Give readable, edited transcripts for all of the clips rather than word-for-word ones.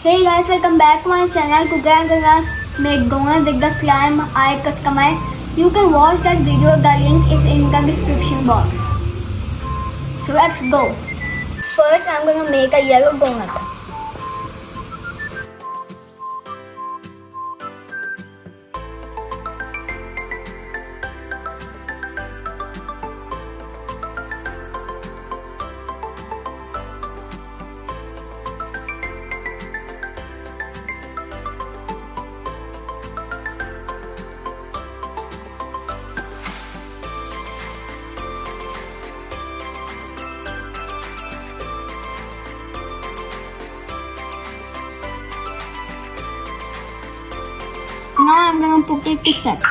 Hey guys, welcome back to my channel. Today I'm gonna make donuts with the slime I customized. You can watch that video. The link is in the description box. So let's go. First, I'm gonna make a yellow donut. Now I'm gonna put it to set.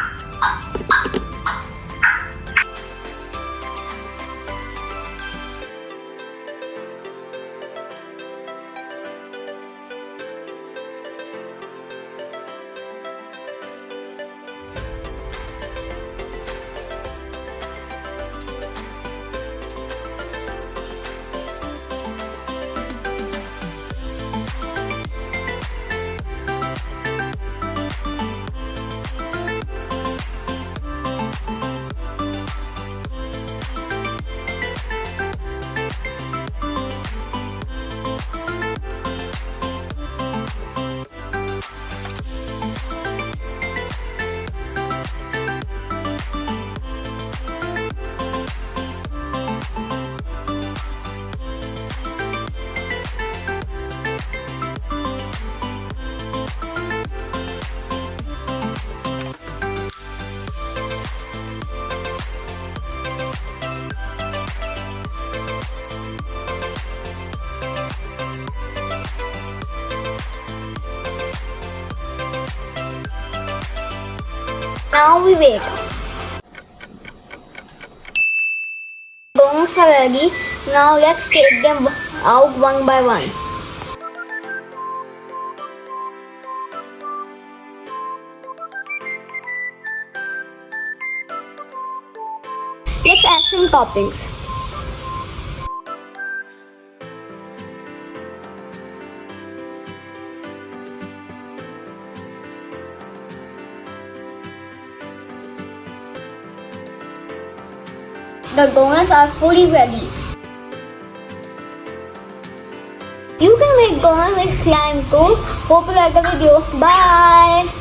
Now we wait. Donuts are ready. Now let's take them out one by one. Let's add some toppings. The donuts are fully ready. You can make donuts with slime too. Hope you like the video. Bye.